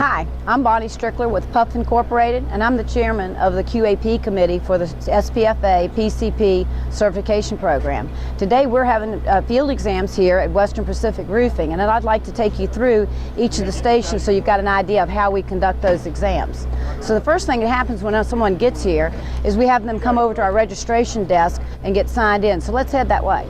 Hi, I'm Bonnie Strickler with Puff Incorporated, and I'm the chairman of the QAP committee for the SPFA PCP certification program. Today we're having field exams here at Western Pacific Roofing, and I'd like to take you through each of the stations so you've got an idea of how we conduct those exams. So the first thing that happens when someone gets here is we have them come over to our registration desk and get signed in. So let's head that way.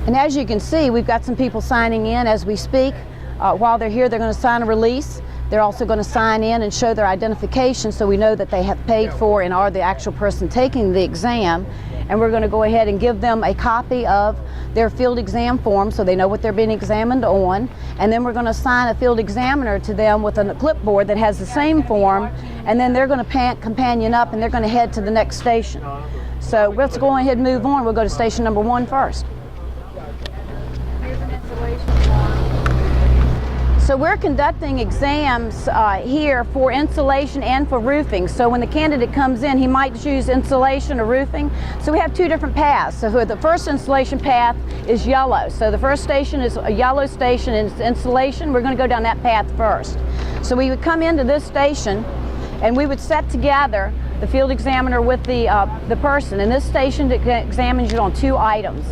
And as you can see, we've got some people signing in as we speak. While they're here, they're going to sign a release. They're also going to sign in and show their identification so we know that they have paid for and are the actual person taking the exam. And we're going to go ahead and give them a copy of their field exam form so they know what they're being examined on. And then we're going to assign a field examiner to them with a clipboard that has the same form. And then they're going to companion up and they're going to head to the next station. So let's go ahead and move on. We'll go to station number 1 first. So we're conducting exams here for insulation and for roofing. So when the candidate comes in, he might choose insulation or roofing. So we have two different paths. So the first installation path is yellow. So the first station is a yellow station in insulation. We're going to go down that path first. So we would come into this station and we would set together the field examiner with the person. And this station examines you on 2 items.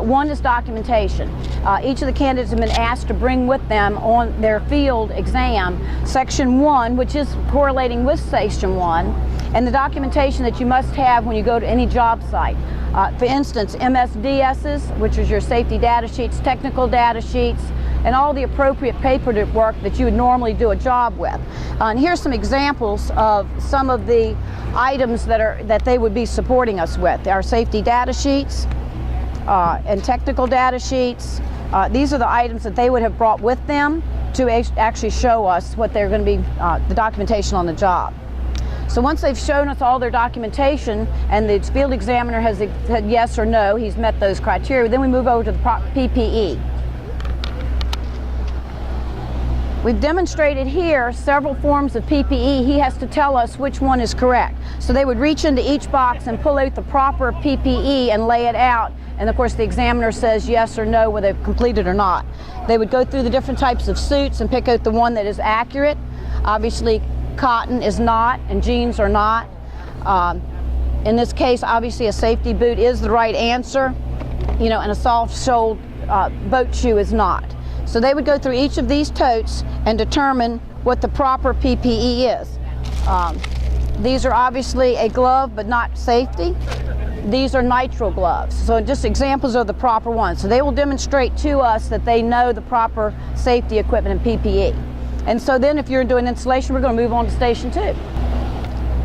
One is documentation. Each of the candidates have been asked to bring with them on their field exam section 1, which is correlating with station 1, and the documentation that you must have when you go to any job site. For instance, MSDSs, which is your safety data sheets, technical data sheets, and all the appropriate paperwork that you would normally do a job with. And here's some examples of some of the items that they would be supporting us with. Our safety data sheets and technical data sheets. These are the items that they would have brought with them to actually show us what they're going to be, the documentation on the job. So once they've shown us all their documentation and the field examiner has said yes or no, he's met those criteria, then we move over to the PPE. We've demonstrated here several forms of PPE. He has to tell us which one is correct. So they would reach into each box and pull out the proper PPE and lay it out. And of course the examiner says yes or no whether they've completed or not. They would go through the different types of suits and pick out the one that is accurate. Obviously cotton is not and jeans are not. In this case, obviously a safety boot is the right answer, and a soft-soled boat shoe is not. So they would go through each of these totes and determine what the proper PPE is. These are obviously a glove, but not safety. These are nitrile gloves. So just examples of the proper ones. So they will demonstrate to us that they know the proper safety equipment and PPE. And so then if you're doing installation, we're going to move on to station 2.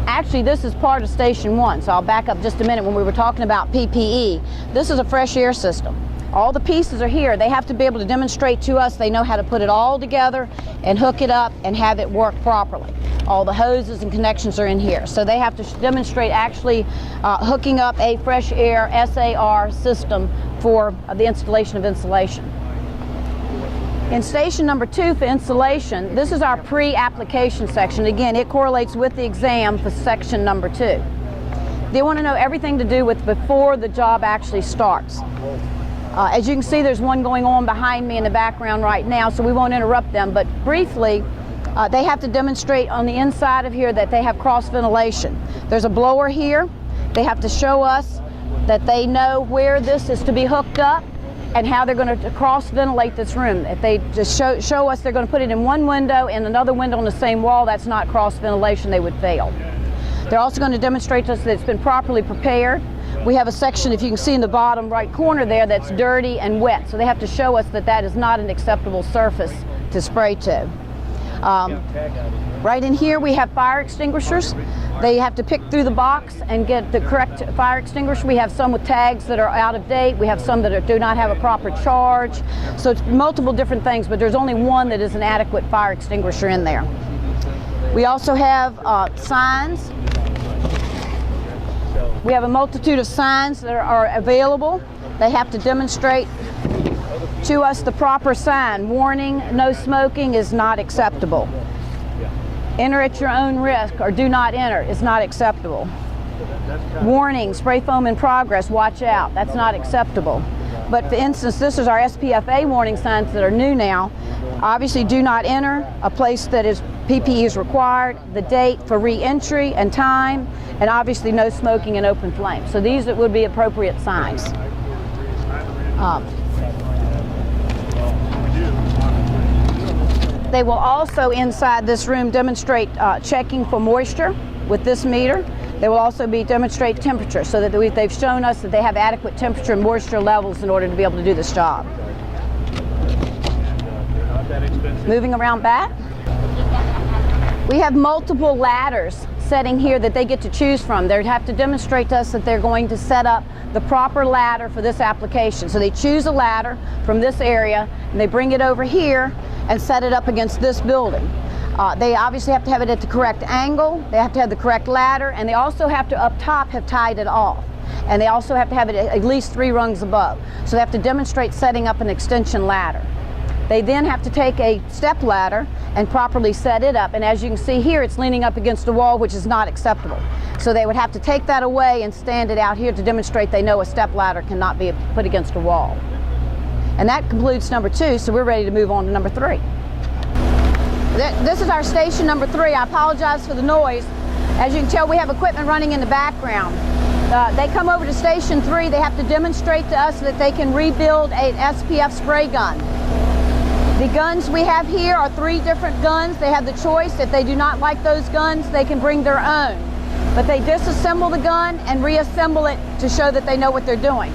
Actually, this is part of station 1. So I'll back up just a minute when we were talking about PPE. This is a fresh air system. All the pieces are here. They have to be able to demonstrate to us they know how to put it all together and hook it up and have it work properly. All the hoses and connections are in here. So they have to demonstrate actually hooking up a fresh air SAR system for the installation of insulation. In station number 2 for installation, this is our pre-application section. Again, it correlates with the exam for section number 2. They want to know everything to do with before the job actually starts. As you can see, there's one going on behind me in the background right now, so we won't interrupt them, but briefly, they have to demonstrate on the inside of here that they have cross ventilation. There's a blower here. They have to show us that they know where this is to be hooked up and how they're going to cross ventilate this room. If they just show us they're going to put it in one window and another window on the same wall, that's not cross ventilation, they would fail. They're also going to demonstrate to us that it's been properly prepared. We have a section, if you can see in the bottom right corner there, that's dirty and wet. So they have to show us that that is not an acceptable surface to spray to. Right in here we have fire extinguishers. They have to pick through the box and get the correct fire extinguisher. We have some with tags that are out of date. We have some that do not have a proper charge. So it's multiple different things, but there's only one that is an adequate fire extinguisher in there. We also have signs. We have a multitude of signs that are available. They have to demonstrate to us the proper sign. Warning, no smoking is not acceptable. Enter at your own risk or do not enter is not acceptable. Warning, spray foam in progress, watch out, that's not acceptable. But for instance, this is our SPFA warning signs that are new now. Obviously, do not enter, a place that is PPE is required, the date for re-entry and time, and obviously no smoking and open flame. So these would be appropriate signs. They will also inside this room demonstrate checking for moisture with this meter. They will also demonstrate temperature so that they've shown us that they have adequate temperature and moisture levels in order to be able to do this job. Moving around back, we have multiple ladders setting here that they get to choose from. They have to demonstrate to us that they're going to set up the proper ladder for this application. So they choose a ladder from this area and they bring it over here and set it up against this building. They obviously have to have it at the correct angle, they have to have the correct ladder, and they also have to, up top, have tied it off. And they also have to have it at least 3 rungs above. So they have to demonstrate setting up an extension ladder. They then have to take a step ladder and properly set it up. And as you can see here, it's leaning up against the wall, which is not acceptable. So they would have to take that away and stand it out here to demonstrate they know a step ladder cannot be put against a wall. And that concludes number 2, so we're ready to move on to number 3. This is our station number 3. I apologize for the noise. As you can tell, we have equipment running in the background. They come over to station 3. They have to demonstrate to us that they can rebuild an SPF spray gun. The guns we have here are 3 different guns. They have the choice. If they do not like those guns, they can bring their own. But they disassemble the gun and reassemble it to show that they know what they're doing.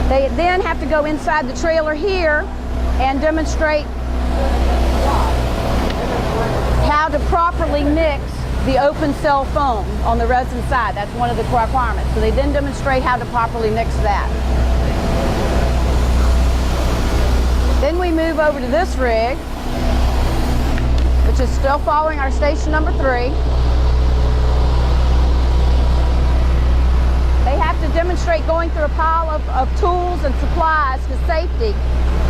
They then have to go inside the trailer here and demonstrate how to properly mix the open cell foam on the resin side. That's one of the requirements. So they then demonstrate how to properly mix that. Then we move over to this rig, which is still following our station number 3. They have to demonstrate going through a pile of tools and supplies to safety.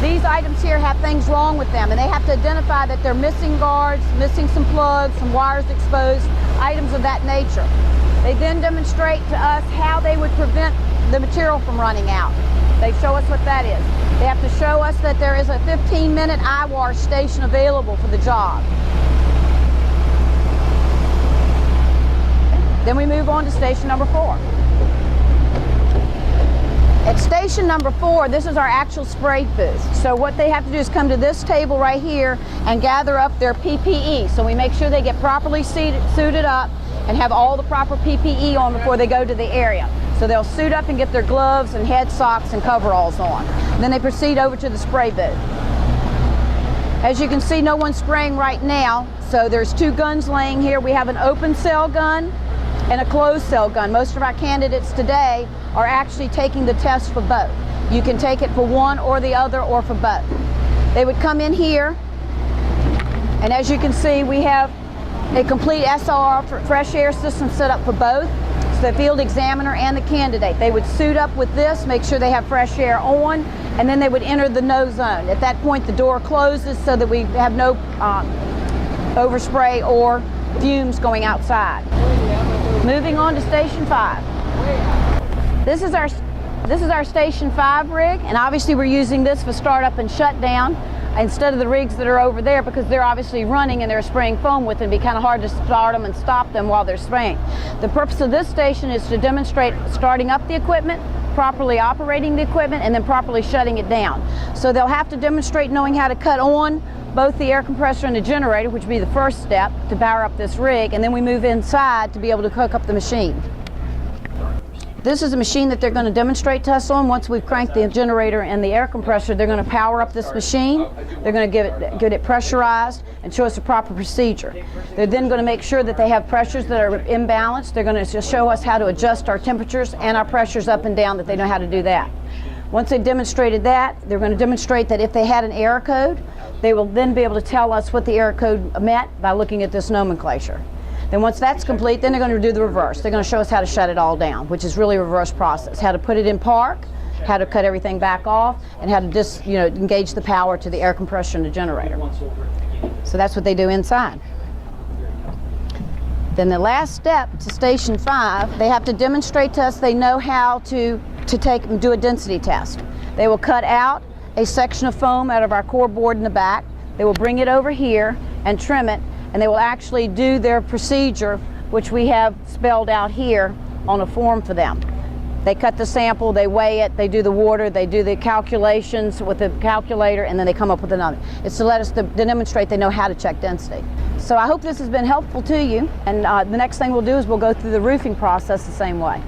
These items here have things wrong with them, and they have to identify that they're missing guards, missing some plugs, some wires exposed, items of that nature. They then demonstrate to us how they would prevent the material from running out. They show us what that is. They have to show us that there is a 15-minute eye wash station available for the job. Then we move on to station number 4. At station number 4, this is our actual spray booth. So what they have to do is come to this table right here and gather up their PPE. So we make sure they get properly suited up and have all the proper PPE on before they go to the area. So they'll suit up and get their gloves and head socks and coveralls on. Then they proceed over to the spray booth. As you can see, no one's spraying right now. So there's 2 guns laying here. We have an open cell gun and a closed cell gun. Most of our candidates today are actually taking the test for both. You can take it for one or the other or for both. They would come in here, and as you can see, we have a complete SLR fresh air system set up for both. So the field examiner and the candidate, they would suit up with this, make sure they have fresh air on, and then they would enter the no zone. At that point, the door closes so that we have no overspray or fumes going outside. Moving on to station 5. This is our station 5 rig, and obviously we're using this for startup and shutdown instead of the rigs that are over there, because they're obviously running and they're spraying foam with it. It'd be kind of hard to start them and stop them while they're spraying. The purpose of this station is to demonstrate starting up the equipment, properly operating the equipment, and then properly shutting it down. So they'll have to demonstrate knowing how to cut on both the air compressor and the generator, which would be the first step to power up this rig, and then we move inside to be able to hook up the machine. This is a machine that they're going to demonstrate to us on. Once we've cranked the generator and the air compressor, they're going to power up this machine. They're going to get it pressurized and show us the proper procedure. They're then going to make sure that they have pressures that are imbalanced. They're going to show us how to adjust our temperatures and our pressures up and down, that they know how to do that. Once they've demonstrated that, they're going to demonstrate that if they had an error code, they will then be able to tell us what the error code meant by looking at this nomenclature. Then once that's complete, then they're going to do the reverse. They're going to show us how to shut it all down, which is really a reverse process. How to put it in park, how to cut everything back off, and how to engage the power to the air compressor and the generator. So that's what they do inside. Then the last step to station 5, they have to demonstrate to us they know how to do a density test. They will cut out a section of foam out of our core board in the back. They will bring it over here and trim it, and they will actually do their procedure, which we have spelled out here on a form for them. They cut the sample, they weigh it, they do the water, they do the calculations with the calculator, and then they come up with another. It's to let us to demonstrate they know how to check density. So I hope this has been helpful to you, and the next thing we'll do is we'll go through the roofing process the same way.